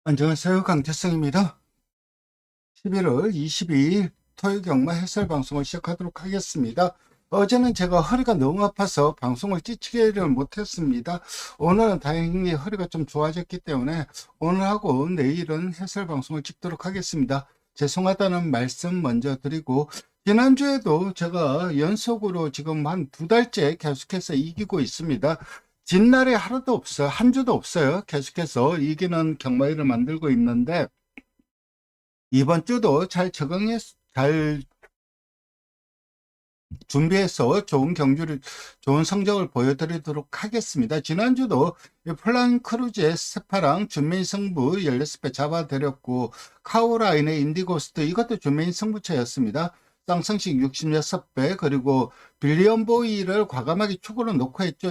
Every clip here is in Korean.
안녕하세요. 강태성입니다. 11월 22일 토요일 경마 해설 방송을 시작하도록 하겠습니다. 어제는 제가 허리가 너무 아파서 방송을 찌치기를 못했습니다. 오늘은 다행히 허리가 좀 좋아졌기 때문에 오늘하고 내일은 해설 방송을 찍도록 하겠습니다. 죄송하다는 말씀 먼저 드리고, 지난주에도 제가 연속으로 지금 한 2달째 계속해서 이기고 있습니다. 진 날이 하루도 없어요. 한 주도 없어요. 계속해서 이기는 경마일을 만들고 있는데, 이번 주도 잘 준비해서 좋은 성적을 보여드리도록 하겠습니다. 지난주도 플라잉 크루즈의 스파랑 준메인 승부 16배 잡아드렸고, 카오라인의 인디고스트 이것도 준메인 승부처였습니다. 쌍성식 66배, 그리고 빌리언 보이를 과감하게 축으로 놓고 했죠.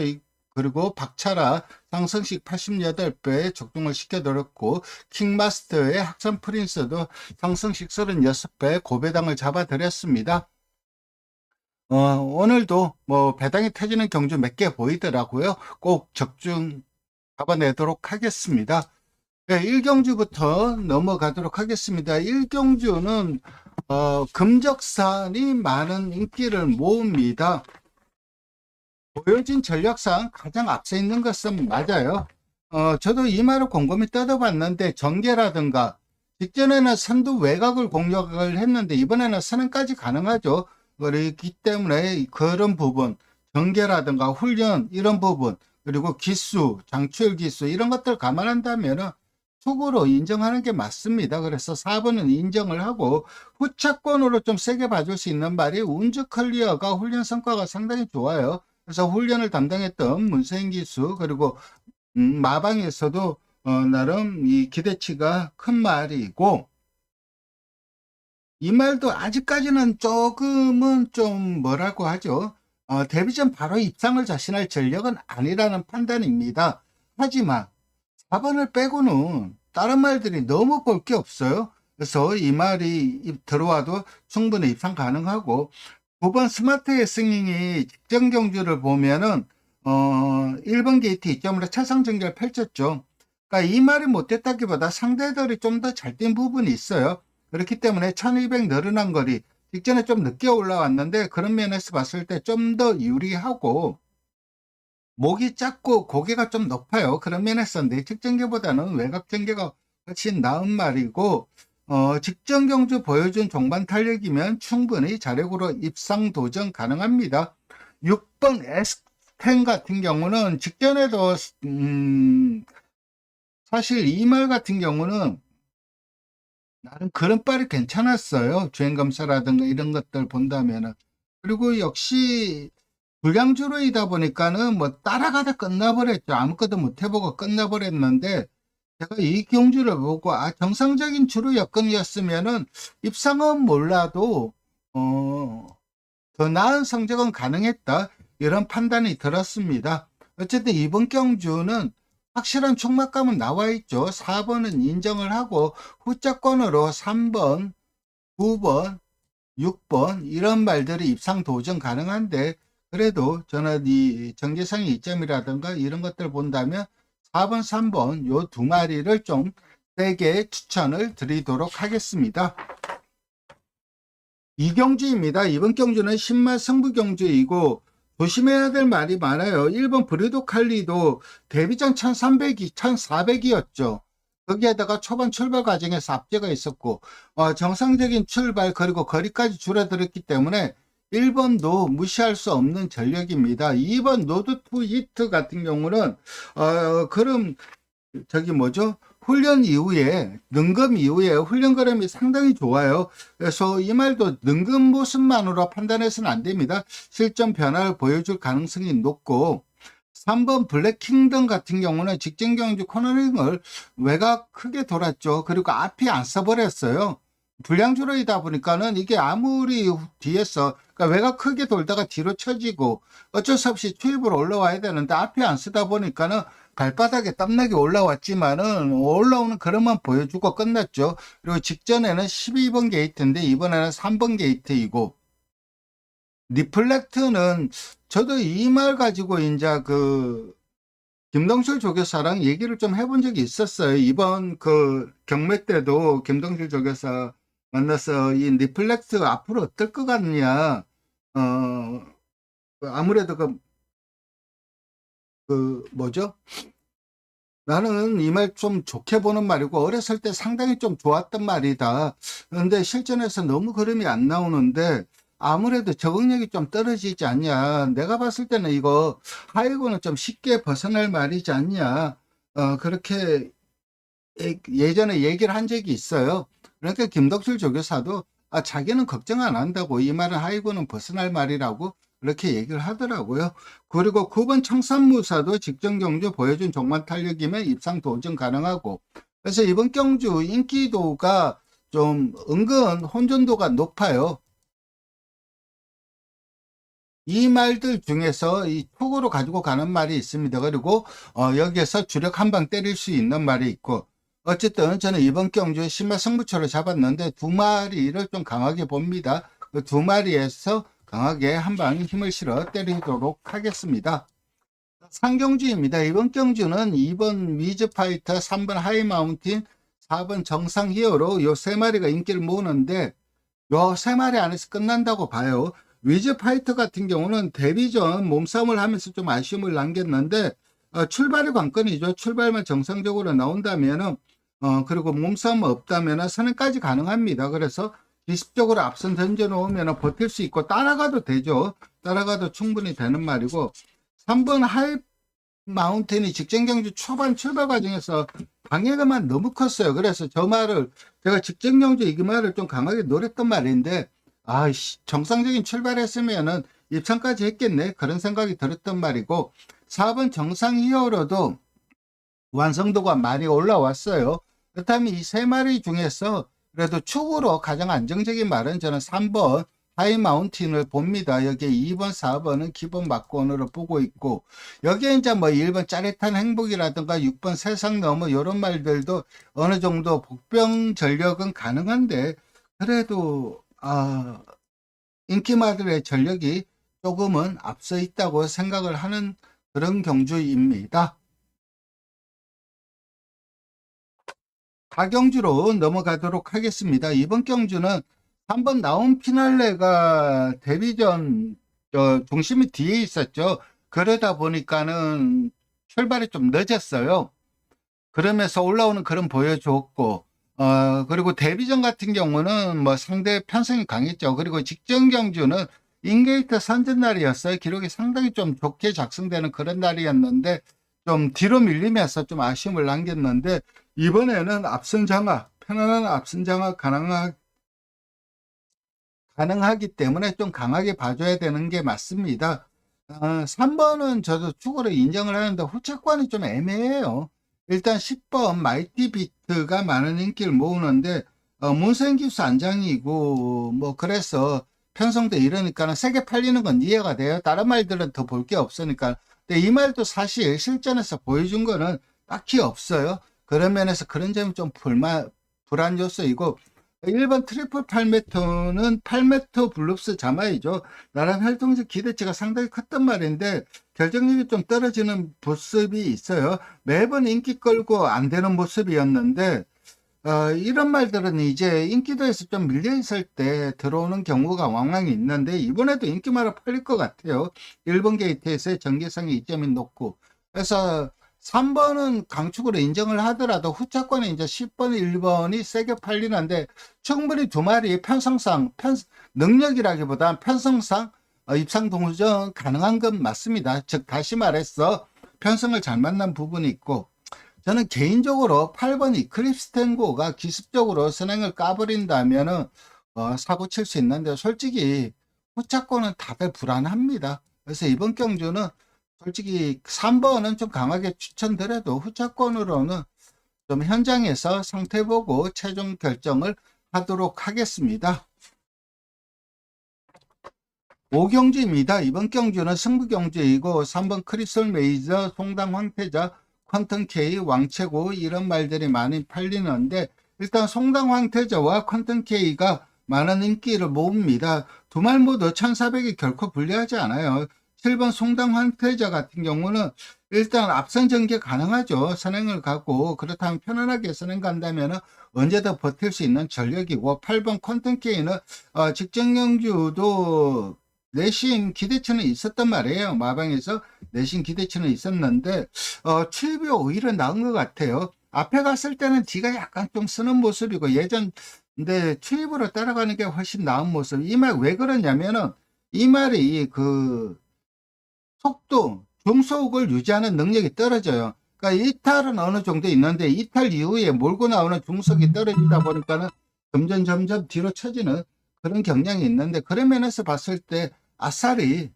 그리고 박차라 상승식 88배 적중을 시켜드렸고, 킹마스터의 학산 프린스도 상승식 36배 고배당을 잡아드렸습니다. 오늘도 뭐 배당이 터지는 경주 몇 개 보이더라고요. 꼭 적중 잡아내도록 하겠습니다. 네, 1경주부터 넘어가도록 하겠습니다. 1경주는 금적산이 많은 인기를 모읍니다. 보여진 전략상 가장 앞서 있는 것은 맞아요. 저도 이 말을 곰곰이 뜯어봤는데, 전개라든가 직전에는 선두 외곽을 공략을 했는데 이번에는 선행까지 가능하죠. 그렇기 때문에 그런 부분, 전개라든가 훈련 이런 부분, 그리고 기수, 장추열 기수 이런 것들 감안한다면 투구로 인정하는 게 맞습니다. 그래서 4번은 인정을 하고, 후차권으로 좀 세게 봐줄 수 있는 말이 운주 클리어가 훈련 성과가 상당히 좋아요. 그래서 훈련을 담당했던 문세인 기수, 그리고 마방에서도 나름 이 기대치가 큰 말이고, 이 말도 아직까지는 조금은 좀 뭐라고 하죠. 데뷔전 바로 입상을 자신할 전력은 아니라는 판단입니다. 하지만 4번을 빼고는 다른 말들이 너무 볼 게 없어요. 그래서 이 말이 들어와도 충분히 입상 가능하고, 9번 스마트의 승인이 직전 경주를 보면은 1번 게이트 이점으로 차상 전개를 펼쳤죠. 그러니까 이 말이 못됐다기보다 상대들이 좀 더 잘 뛴 부분이 있어요. 그렇기 때문에 1200 늘어난 거리 직전에 좀 늦게 올라왔는데, 그런 면에서 봤을 때 좀 더 유리하고, 목이 작고 고개가 좀 높아요. 그런 면에서 내측 전개보다는 외곽 전개가 훨씬 나은 말이고, 직전 경주 보여준 종반 탄력이면 충분히 자력으로 입상 도전 가능합니다. 6번 S10 같은 경우는 직전에도 사실 이 말 같은 경우는 나름 걸음발이 괜찮았어요. 주행검사라든가 이런 것들 본다면은. 그리고 역시 불량주로이다 보니까는 뭐 따라가다 끝나버렸죠. 아무것도 못 해보고 끝나버렸는데, 제가 이 경주를 보고 정상적인 주로 여건이었으면은 입상은 몰라도 더 나은 성적은 가능했다, 이런 판단이 들었습니다. 어쨌든 이번 경주는 확실한 촉막감은 나와 있죠. 4번은 인정을 하고, 후자권으로 3번, 9번, 6번 이런 말들이 입상 도전 가능한데, 그래도 저는 이 정계상의 이점이라든가 이런 것들 본다면 4번, 3번 요 두 마리를 좀 세게 추천을 드리도록 하겠습니다. 이경주입니다. 이번 경주는 신말 승부 경주이고, 조심해야 될 말이 많아요. 1번 브리도 칼리도 데뷔전 1300이 1400이었죠. 거기에다가 초반 출발 과정에서 압제가 있었고, 정상적인 출발 그리고 거리까지 줄어들었기 때문에 1번도 무시할 수 없는 전력입니다. 2번 노드 투 히트 같은 경우는 그럼 저기 뭐죠? 훈련 이후에, 능금 이후에 훈련 그램이 상당히 좋아요. 그래서 이 말도 능금 모습만으로 판단해서는 안 됩니다. 실전 변화를 보여줄 가능성이 높고, 3번 블랙 킹덤 같은 경우는 직전 경주 코너링을 외곽 크게 돌았죠. 그리고 앞이 안 써버렸어요. 불량주로이다 보니까는 이게 아무리 뒤에서, 그러니까 외곽 크게 돌다가 뒤로 쳐지고 어쩔 수 없이 투입으로 올라와야 되는데, 앞이 안 쓰다 보니까는 발바닥에 땀나게 올라왔지만은 올라오는 그릇만 보여주고 끝났죠. 그리고 직전에는 12번 게이트인데 이번에는 3번 게이트이고, 리플렉트는 저도 이 말 가지고 이제 김동실 조교사랑 얘기를 좀 해본 적이 있었어요. 이번 그 경매 때도 김동실 조교사 만나서 이 리플렉스 앞으로 어떨 것 같냐. 아무래도 뭐죠? 나는 이 말 좀 좋게 보는 말이고, 어렸을 때 상당히 좀 좋았던 말이다. 그런데 실전에서 너무 그림이 안 나오는데, 아무래도 적응력이 좀 떨어지지 않냐. 내가 봤을 때는 이거 하이고는 좀 쉽게 벗어날 말이지 않냐. 그렇게 예전에 얘기를 한 적이 있어요. 그러니까 김덕실 조교사도 자기는 걱정 안 한다고, 이 말은 하이고는 벗어날 말이라고 그렇게 얘기를 하더라고요. 그리고 9번 청산무사도 직전 경주 보여준 종말 탄력이면 입상 도전 가능하고, 그래서 이번 경주 인기도가 좀 은근 혼전도가 높아요. 이 말들 중에서 이 톡으로 가지고 가는 말이 있습니다. 그리고 여기에서 주력 한 방 때릴 수 있는 말이 있고, 어쨌든 저는 이번 경주에 신마 승부처를 잡았는데 두 마리를 좀 강하게 봅니다. 그 두 마리에서 강하게 한 방 힘을 실어 때리도록 하겠습니다. 상경주입니다. 이번 경주는 2번 위즈파이터, 3번 하이마운틴, 4번 정상 히어로 요 세 마리가 인기를 모으는데, 요 세 마리 안에서 끝난다고 봐요. 위즈 파이터 같은 경우는 데뷔 전 몸싸움을 하면서 좀 아쉬움을 남겼는데, 출발이 관건이죠. 출발만 정상적으로 나온다면은, 그리고 몸싸움 없다면은 선행까지 가능합니다. 그래서 기습적으로 앞선 던져놓으면 버틸 수 있고 따라가도 되죠. 따라가도 충분히 되는 말이고, 3번 하이 마운틴이 직전 경주 초반 출발 과정에서 방해가만 너무 컸어요. 그래서 저 말을 제가 직전 경주 이 말을 좀 강하게 노렸던 말인데, 정상적인 출발했으면은 입상까지 했겠네, 그런 생각이 들었던 말이고, 4번 정상 히어로도 완성도가 많이 올라왔어요. 그렇다면 이 세 마리 중에서 그래도 축으로 가장 안정적인 말은 저는 3번 하이마운틴을 봅니다. 여기에 2번, 4번은 기본 막권으로 보고 있고, 여기에 이제 뭐 1번 짜릿한 행복이라든가 6번 세상 너머 이런 말들도 어느 정도 복병 전력은 가능한데, 그래도 인기마들의 전력이 조금은 앞서 있다고 생각을 하는 그런 경주입니다. 하경주로 넘어가도록 하겠습니다. 이번 경주는 한번 나온 피날레가 데뷔전 중심이 뒤에 있었죠. 그러다 보니까는 출발이 좀 늦었어요. 그러면서 올라오는 그런 보여줬고, 그리고 데뷔전 같은 경우는 뭐 상대 편성이 강했죠. 그리고 직전 경주는 인게이트 선전 날이었어요. 기록이 상당히 좀 좋게 작성되는 그런 날이었는데, 좀 뒤로 밀리면서 좀 아쉬움을 남겼는데, 이번에는 앞선 장악, 편안한 앞선 장악 가능하기 때문에 좀 강하게 봐줘야 되는 게 맞습니다. 3번은 저도 축으로 인정을 하는데 후차권이 좀 애매해요. 일단 10번 마이티 비트가 많은 인기를 모으는데, 문세인 기수 안장이고 뭐 그래서 편성돼 이러니까는 세게 팔리는 건 이해가 돼요. 다른 말들은 더 볼 게 없으니까. 근데 이 말도 사실 실전에서 보여준 거는 딱히 없어요. 그런 면에서 그런 점이 좀 불안 요소이고, 1번 트리플 8m는 8m 블루스 자마이죠. 나름 활동적 기대치가 상당히 컸단 말인데 결정력이 좀 떨어지는 모습이 있어요. 매번 인기 끌고 안 되는 모습이었는데, 이런 말들은 이제 인기도에서 좀 밀려 있을 때 들어오는 경우가 왕왕 있는데, 이번에도 인기마다 팔릴 것 같아요. 1번 게이트에서의 전개성이 이점이 높고, 그래서 3번은 강축으로 인정을 하더라도 후차권에 이제 10번, 1번이 세게 팔리는데, 충분히 두 마리 편성상, 능력이라기보다 편성상 입상 동전 가능한 건 맞습니다. 즉, 다시 말해서 편성을 잘 만난 부분이 있고, 저는 개인적으로 8번 이크립스텐고가 기습적으로 선행을 까버린다면은 사고 칠 수 있는데, 솔직히 후차권은 다들 불안합니다. 그래서 이번 경주는 솔직히 3번은 좀 강하게 추천드려도 후차권으로는 좀 현장에서 상태 보고 최종 결정을 하도록 하겠습니다. 5경주입니다. 이번 경주는 승부경주이고 3번 크리솔 메이저, 송당 황태자, 퀀텀 K, 왕채고 이런 말들이 많이 팔리는데, 일단 송당 황태자와 퀀텀 K가 많은 인기를 모읍니다. 두 말 모두 1400이 결코 불리하지 않아요. 7번 송당 환태자 같은 경우는 일단 앞선 전개 가능하죠. 선행을 가고 그렇다면 편안하게 선행 간다면 언제든 버틸 수 있는 전력이고, 8번 콘텐케이는 직전 경주도 내심 기대치는 있었단 말이에요. 마방에서 내심 기대치는 있었는데 투입이 오히려 나은 것 같아요. 앞에 갔을 때는 뒤가 약간 좀 쓰는 모습이고, 예전 근데 투입으로 따라가는 게 훨씬 나은 모습. 이 말 왜 그러냐면은 이 말이 그 속도, 중속을 유지하는 능력이 떨어져요. 그러니까 이탈은 어느 정도 있는데 이탈 이후에 몰고 나오는 중속이 떨어지다 보니까는 점점 뒤로 처지는 그런 경향이 있는데, 그런 면에서 봤을 때 아싸리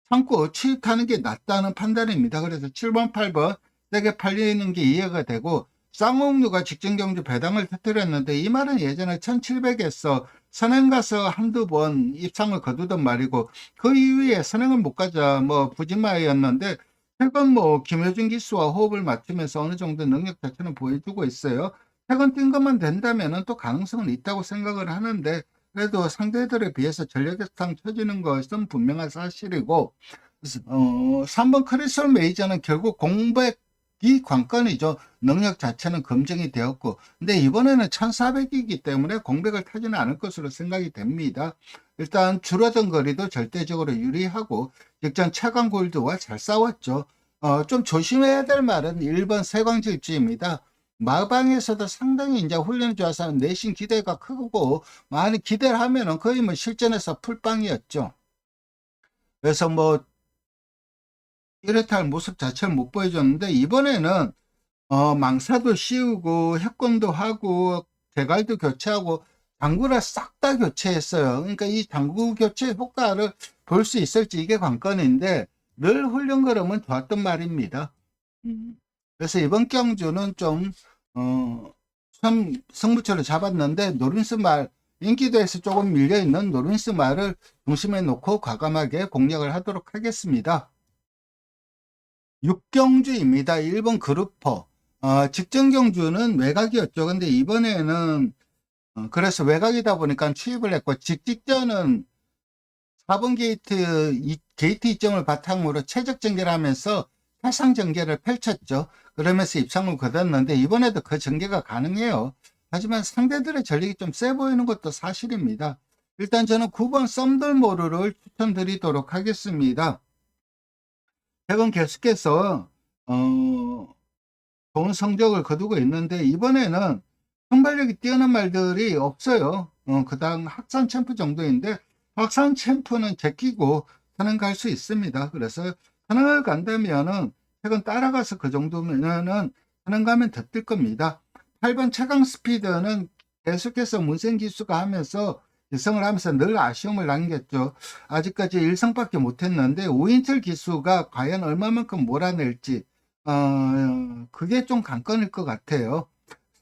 참고 취입하는 게 낫다는 판단입니다. 그래서 7번, 8번 세게 팔리는 게 이해가 되고, 쌍옥류가 직전 경주 배당을 터뜨렸는데 이 말은 예전에 1700에서 선행 가서 한두 번 입상을 거두던 말이고, 그 이후에 선행을 못 가자 뭐 부진마였는데, 최근 뭐 김효준 기수와 호흡을 맞추면서 어느 정도 능력 자체는 보여주고 있어요. 최근 뛴 것만 된다면 또 가능성은 있다고 생각을 하는데, 그래도 상대들에 비해서 전력상 처지는 것은 분명한 사실이고, 3번 크리스럴 메이저는 결국 공백이 관건이죠. 능력 자체는 검증이 되었고, 근데 이번에는 1400이기 때문에 공백을 타지는 않을 것으로 생각이 됩니다. 일단 줄어든 거리도 절대적으로 유리하고 직전 최강 골드와 잘 싸웠죠. 좀 조심해야 될 말은 1번 세광질주입니다. 마방에서도 상당히 이제 훈련이 좋아서 내신 기대가 크고, 많이 기대를 하면은 거의 뭐 실전에서 풀빵이었죠. 그래서 뭐 이렇다 할 모습 자체를 못 보여줬는데, 이번에는 망사도 씌우고 협건도 하고 대갈도 교체하고 장구를 싹 다 교체했어요. 그러니까 이 장구 교체 효과를 볼 수 있을지 이게 관건인데, 늘 훈련 걸음은 좋았던 말입니다. 그래서 이번 경주는 좀 승부처를 잡았는데, 노린스 말, 인기도에서 조금 밀려있는 노린스 말을 중심에 놓고 과감하게 공략을 하도록 하겠습니다. 6경주입니다. 1번 그루퍼. 직전 경주는 외곽이었죠. 근데 이번에는 그래서 외곽이다 보니까 취입을 했고, 직전은 4번 게이트 이점을 바탕으로 최적 전개를 하면서 타상 전개를 펼쳤죠. 그러면서 입상을 거뒀는데 이번에도 그 전개가 가능해요. 하지만 상대들의 전력이 좀 세 보이는 것도 사실입니다. 일단 저는 9번 썸들모르를 추천드리도록 하겠습니다. 최근 계속해서 좋은 성적을 거두고 있는데, 이번에는 선발력이 뛰어난 말들이 없어요. 그다음 학산 챔프 정도인데, 학산 챔프는 제끼고 선행 갈 수 있습니다. 그래서 선행을 간다면은 최근 따라가서 그 정도면은 선행 가면 더 뛸 겁니다. 8번 최강 스피드는 계속해서 문생 기수가 하면서 일성을 하면서 늘 아쉬움을 남겼죠. 아직까지 1승밖에 못했는데 5인철 기수가 과연 얼마만큼 몰아낼지 그게 좀 관건일 것 같아요.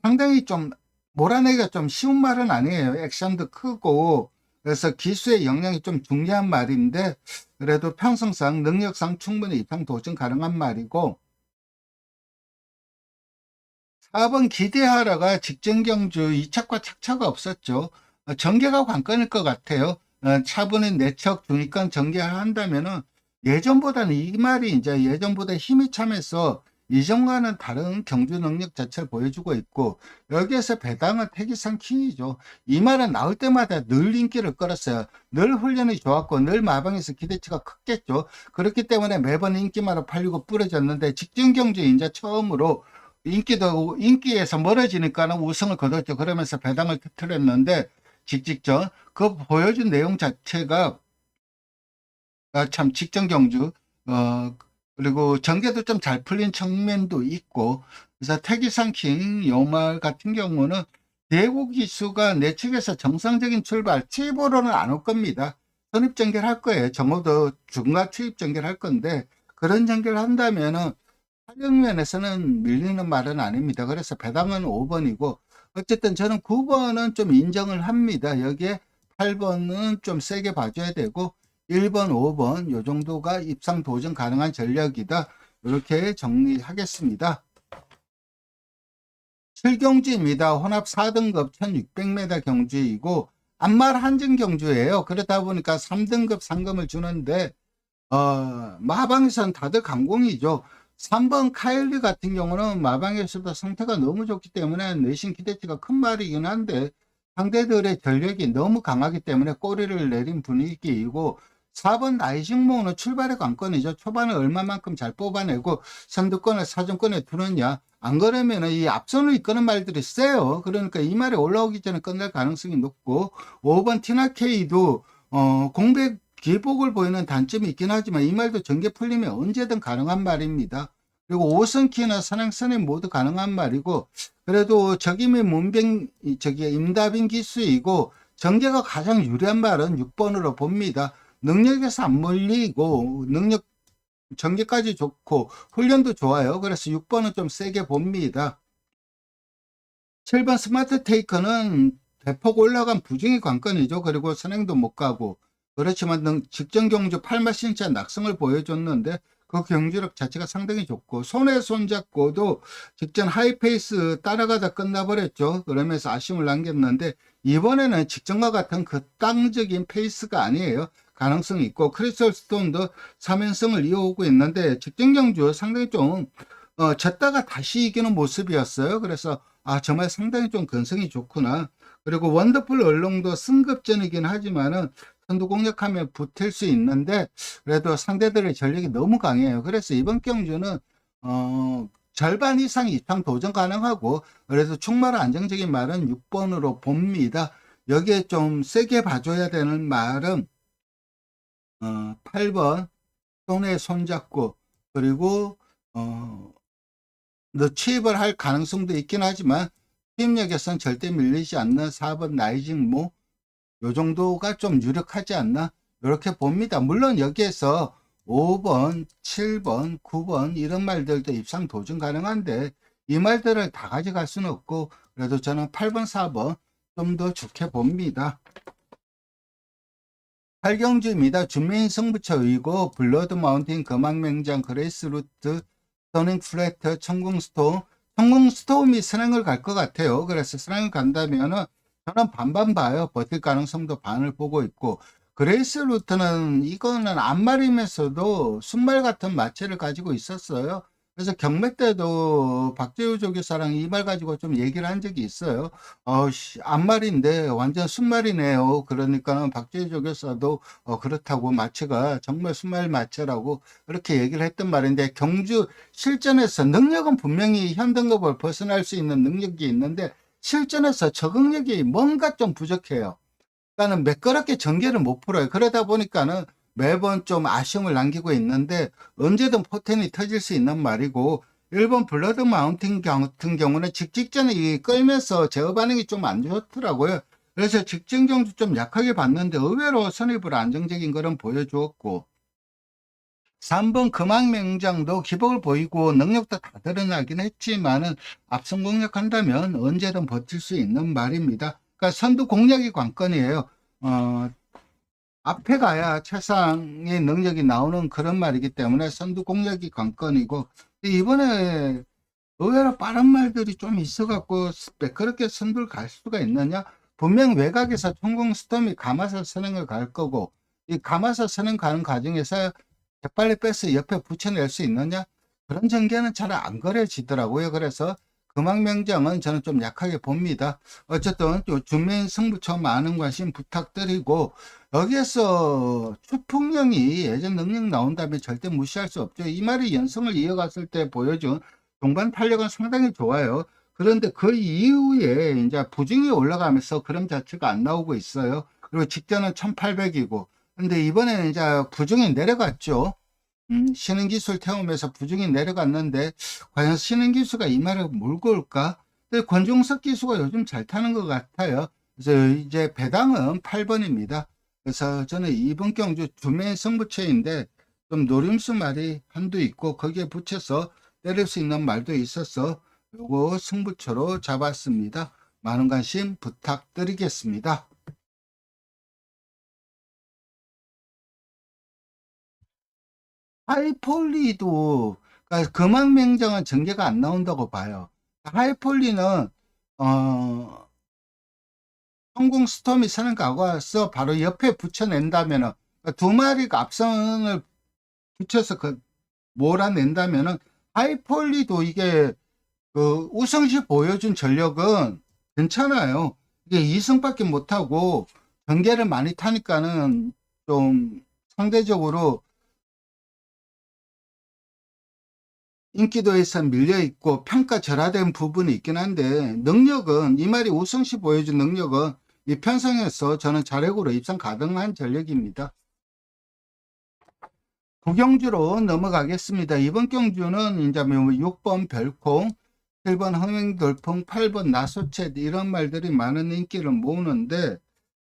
상당히 좀 몰아내기가 좀 쉬운 말은 아니에요. 액션도 크고 그래서 기수의 역량이 좀 중요한 말인데, 그래도 편성상 능력상 충분히 입상 도전 가능한 말이고, 4번 기대하라가 직전 경주 2척과 착차가 없었죠. 전개가 관건일 것 같아요. 차분히 내척 중위권 전개를 한다면은 예전보다는 이 말이 이제 예전보다 힘이 참해서 이전과는 다른 경주 능력 자체를 보여주고 있고, 여기에서 배당은 태기상 킹이죠. 이 말은 나올 때마다 늘 인기를 끌었어요. 늘 훈련이 좋았고 늘 마방에서 기대치가 컸겠죠. 그렇기 때문에 매번 인기마로 팔리고 뿌려졌는데, 직전 경주 이제 처음으로 인기에서 멀어지니까는 우승을 거뒀죠. 그러면서 배당을 터뜨렸는데, 직전 그 보여준 내용 자체가 참 직전 경주 그리고 전개도 좀 잘 풀린 측면도 있고, 그래서 태기상킹 요말 같은 경우는 대구 기수가 내 측에서 정상적인 출발 투입으로는 안 올 겁니다. 선입 전개를 할 거예요. 정호도 중간 투입 전개를 할 건데, 그런 전개를 한다면은 활력면에서는 밀리는 말은 아닙니다. 그래서 배당은 5번이고, 어쨌든 저는 9번은 좀 인정을 합니다. 여기에 8번은 좀 세게 봐줘야 되고, 1번, 5번 요 정도가 입상 도전 가능한 전력이다. 이렇게 정리하겠습니다. 7경주입니다. 혼합 4등급 1600m 경주이고, 안말 한정 경주예요. 그러다 보니까 3등급 상금을 주는데, 마방에서는 다들 강공이죠. 3번 카일리 같은 경우는 마방에서도 상태가 너무 좋기 때문에 내신 기대치가 큰 말이긴 한데 상대들의 전력이 너무 강하기 때문에 꼬리를 내린 분위기이고 4번 나이징모는 출발의 관건이죠. 초반에 얼마만큼 잘 뽑아내고 선두권에 사정권에 두느냐. 안 그러면 이 앞선을 이끄는 말들이 세요. 그러니까 이 말이 올라오기 전에 끝날 가능성이 높고 5번 티나케이도 공백 기복을 보이는 단점이 있긴 하지만 이 말도 전개 풀리면 언제든 가능한 말입니다. 그리고 오선키나 선행선임 모두 가능한 말이고 그래도 적임의 문병 임다빈 기수이고 전개가 가장 유리한 말은 6번으로 봅니다. 능력에서 안 몰리고 능력 전개까지 좋고 훈련도 좋아요. 그래서 6번은 좀 세게 봅니다. 7번 스마트 테이커는 대폭 올라간 부중의 관건이죠. 그리고 선행도 못 가고 그렇지만 직전 경주 8마신차 낙성을 보여줬는데 그 경주력 자체가 상당히 좋고 손에 손잡고도 직전 하이페이스 따라가다 끝나버렸죠. 그러면서 아쉬움을 남겼는데 이번에는 직전과 같은 그 땅적인 페이스가 아니에요. 가능성이 있고 크리스털 스톤도 3연승을 이어오고 있는데 직전 경주 상당히 좀 졌다가 다시 이기는 모습이었어요. 그래서 정말 상당히 좀 근성이 좋구나. 그리고 원더풀 얼렁도 승급전이긴 하지만은 선두 공략하면 붙을 수 있는데 그래도 상대들의 전력이 너무 강해요. 그래서 이번 경주는 절반 이상 입상 도전 가능하고 그래서 충말 안정적인 말은 6번으로 봅니다. 여기에 좀 세게 봐줘야 되는 말은 8번 손에 손잡고 그리고 취입을 할 가능성도 있긴 하지만 취입력에선 절대 밀리지 않는 4번 나이징모 요 정도가 좀 유력하지 않나 이렇게 봅니다. 물론 여기에서 5번, 7번, 9번 이런 말들도 입상 도전 가능한데 이 말들을 다 가져갈 수는 없고 그래도 저는 8번, 4번 좀 더 좋게 봅니다. 8경주입니다. 준메인 승부처이고 블러드 마운틴, 거망맹장, 그레이스루트, 스토닝 플래터, 천궁스톰 천궁스톰이 선행을 갈 것 같아요. 그래서 선행을 간다면은 저는 반반 봐요. 버틸 가능성도 반을 보고 있고 그레이스 루트는 이거는 앞말이면서도 순말 같은 마체를 가지고 있었어요. 그래서 경매 때도 박재우 조교사랑 이 말 가지고 좀 얘기를 한 적이 있어요. 앞말인데 완전 순말이네요. 그러니까는 박재우 조교사도 그렇다고 마체가 정말 순말 마체라고 그렇게 얘기를 했던 말인데 경주 실전에서 능력은 분명히 현등급을 벗어날 수 있는 능력이 있는데 실전에서 적응력이 뭔가 좀 부족해요. 그러니까는 매끄럽게 전개를 못 풀어요. 그러다 보니까는 매번 좀 아쉬움을 남기고 있는데 언제든 포텐이 터질 수 있는 말이고 일본 블러드 마운틴 같은 경우는 직전에 끌면서 제어 반응이 좀 안 좋더라고요. 그래서 직전 경주 좀 약하게 봤는데 의외로 선입을 안정적인 거는 보여주었고 3번 금왕명장도 기복을 보이고 능력도 다 드러나긴 했지만은 앞선 공략한다면 언제든 버틸 수 있는 말입니다. 그러니까 선두 공략이 관건이에요. 앞에 가야 최상의 능력이 나오는 그런 말이기 때문에 선두 공략이 관건이고 이번에 의외로 빠른 말들이 좀 있어갖고 매끄럽게 선두를 갈 수가 있느냐? 분명 외곽에서 천공 스톰이 감아서 선행을 갈 거고 이 감아서 선행 가는 과정에서 재빨리 빼서 옆에 붙여낼 수 있느냐? 그런 전개는 잘 안 그려지더라고요. 그래서 금왕명장은 저는 좀 약하게 봅니다. 어쨌든 준메인 승부처 많은 관심 부탁드리고 여기에서 추풍령이 예전 능력 나온다면 절대 무시할 수 없죠. 이 말이 연승을 이어갔을 때 보여준 동반 탄력은 상당히 좋아요. 그런데 그 이후에 이제 부중이 올라가면서 그런 자체가 안 나오고 있어요. 그리고 직전은 1800이고 근데 이번에는 이제 부중이 내려갔죠. 신흥기술 태우면서 부중이 내려갔는데 과연 신흥기수가 이 말을 몰고 올까? 근데 권종석 기수가 요즘 잘 타는 것 같아요. 그래서 이제 배당은 8번입니다. 그래서 저는 이번 경주 주메인 승부처인데 좀 노림수 말이 한두 있고 거기에 붙여서 때릴 수 있는 말도 있어서 요거 승부처로 잡았습니다. 많은 관심 부탁드리겠습니다. 하이폴리도 그러니까 금왕명장은 전개가 안 나온다고 봐요. 하이폴리는 성공 스톰이 서는 가고 와서 바로 옆에 붙여낸다면은 두 마리가 앞선을 붙여서 몰아낸다면은 하이폴리도 이게 그 우승시 보여준 전력은 괜찮아요. 이게 2승밖에 못하고 경계를 많이 타니까는 좀 상대적으로 인기도에서 밀려있고 평가절하된 부분이 있긴 한데, 능력은 이 말이 우승시 보여준 능력은 이 편성에서 저는 자력으로 입상 가능한 전력입니다. 구경주로 넘어가겠습니다. 이번 경주는 이제 6번 별콩, 7번 흥행돌풍, 8번 나소챗 이런 말들이 많은 인기를 모으는데,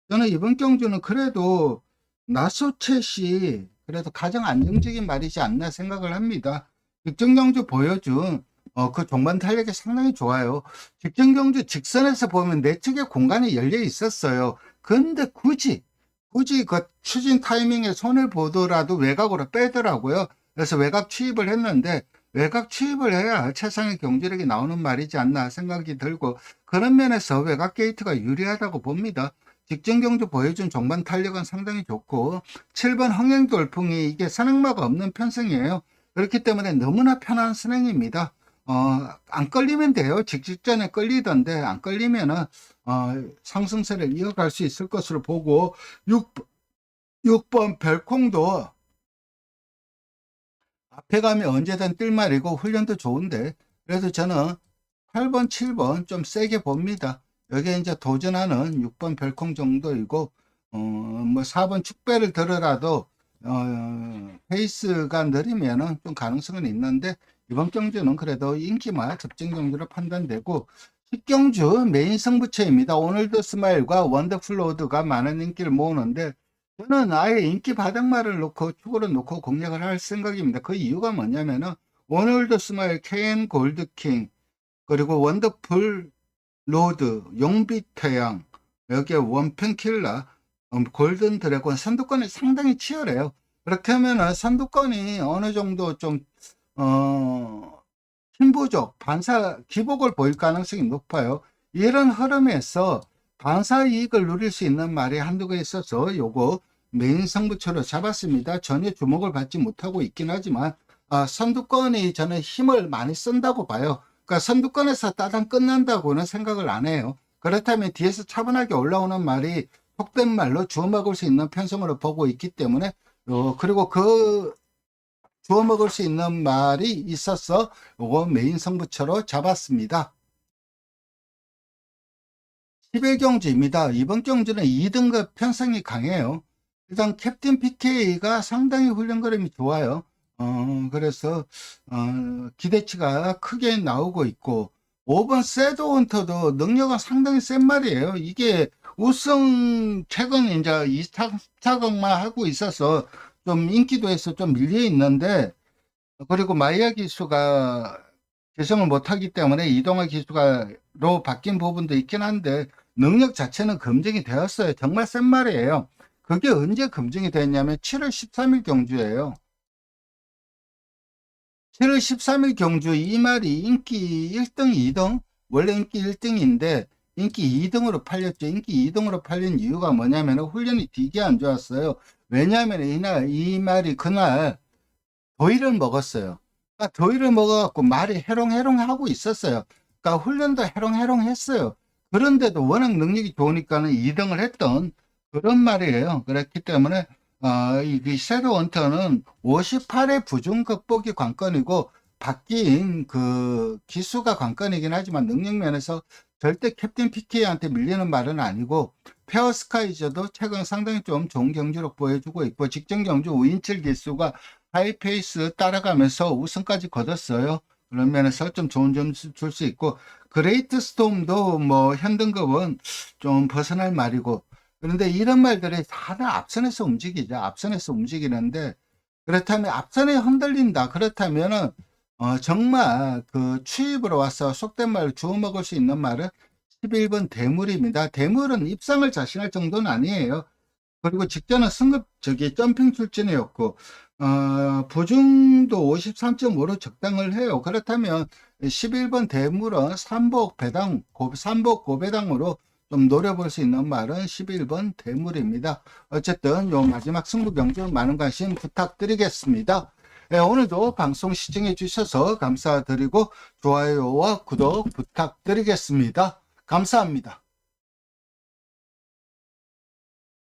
저는 이번 경주는 그래도 나소챗이 그래도 가장 안정적인 말이지 않나 생각을 합니다. 직전경주 보여준 그 종반 탄력이 상당히 좋아요. 직전경주 직선에서 보면 내 측에 공간이 열려 있었어요. 근데 굳이 그 추진 타이밍에 손을 보더라도 외곽으로 빼더라고요. 그래서 외곽 취입을 했는데, 외곽 취입을 해야 최상의 경주력이 나오는 말이지 않나 생각이 들고, 그런 면에서 외곽 게이트가 유리하다고 봅니다. 직전 경주 보여준 종반 탄력은 상당히 좋고, 7번 흥행돌풍이 이게 선행마가 없는 편승이에요. 그렇기 때문에 너무나 편한 선행입니다. 안 끌리면 돼요. 직전에 끌리던데 안 끌리면은 상승세를 이어갈 수 있을 것으로 보고, 6번 별콩도 앞에 가면 언제든 뜰 말이고 훈련도 좋은데, 그래서 저는 8번, 7번 좀 세게 봅니다. 여기에 이제 도전하는 6번 별콩 정도이고, 뭐 4번 축배를 들어라도 페이스가 느리면은 좀 가능성은 있는데, 이번 경주는 그래도 인기마 접전 경주로 판단되고, 10경주 메인 승부처입니다. 오늘도 스마일과 원더풀 로드가 많은 인기를 모으는데, 저는 아예 인기 바닥말을 놓고 축으로 놓고 공략을 할 생각입니다. 그 이유가 뭐냐면은, 오늘도 스마일, KN 골드킹, 그리고 원더풀 로드, 용빛태양, 여기에 원펜킬러, 골든 드래곤 선두권이 상당히 치열해요. 그렇게 하면은 선두권이 어느 정도 좀 힘부족, 반사 기복을 보일 가능성이 높아요. 이런 흐름에서 반사 이익을 누릴 수 있는 말이 한두 개 있어서 요거 메인 승부처로 잡았습니다. 전혀 주목을 받지 못하고 있긴 하지만 선두권이 저는 힘을 많이 쓴다고 봐요. 그러니까 선두권에서 따당 끝난다고는 생각을 안 해요. 그렇다면 뒤에서 차분하게 올라오는 말이 속된 말로 주워먹을 수 있는 편성으로 보고 있기 때문에, 그리고 그 주워먹을 수 있는 말이 있어서 요거 메인 승부처로 잡았습니다. 11경주입니다. 이번 경주는 2등급 편성이 강해요. 일단 캡틴 PK가 상당히 훈련거림이 좋아요. 그래서 기대치가 크게 나오고 있고, 5번 새드헌터도 능력은 상당히 센 말이에요. 이게 우승 최근 이제 2차강만 하고 있어서 좀 인기도에서 좀 밀려 있는데, 그리고 마이야 기수가 개성을 못하기 때문에 이동화 기수가로 바뀐 부분도 있긴 한데, 능력 자체는 검증이 되었어요. 정말 센 말이에요. 그게 언제 검증이 됐냐면 7월 13일 경주예요. 7월 13일 경주 이 말이 인기 1등, 2등, 원래 인기 1등인데 인기 2등으로 팔렸죠. 인기 2등으로 팔린 이유가 뭐냐면 훈련이 되게 안 좋았어요. 왜냐하면 이 말이 그날 더위를 먹었어요. 그러니까 더위를 먹어갖고 말이 해롱해롱 하고 있었어요. 그러니까 훈련도 해롱해롱 했어요. 그런데도 워낙 능력이 좋으니까는 2등을 했던 그런 말이에요. 그렇기 때문에 이 섀도우 헌터는 58의 부중 극복이 관건이고, 바뀐 그 기수가 관건이긴 하지만 능력 면에서 절대 캡틴 PK한테 밀리는 말은 아니고, 페어 스카이저도 최근 상당히 좀 좋은 경주력 보여주고 있고, 직전 경주 우인칠 기수가 하이페이스 따라가면서 우승까지 거뒀어요. 그런 면에서 좀 좋은 점 줄 수 있고, 그레이트 스톰도 뭐 현등급은 좀 벗어날 말이고, 그런데 이런 말들이 다들 앞선에서 움직이죠. 앞선에서 움직이는데, 그렇다면 앞선에 흔들린다. 그렇다면은 정말 그 추입으로 와서 속된 말을 주워 먹을 수 있는 말은 11번 대물입니다. 대물은 입상을 자신할 정도는 아니에요. 그리고 직전은 승급 점핑 출전이었고, 부중도 53.5로 적당을 해요. 그렇다면 11번 대물은 삼복 고배당으로 좀 노려볼 수 있는 말은 11번 대물입니다. 어쨌든 요 마지막 승부 경주 많은 관심 부탁드리겠습니다. 예, 오늘도 방송 시청해 주셔서 감사드리고 좋아요와 구독 부탁드리겠습니다. 감사합니다.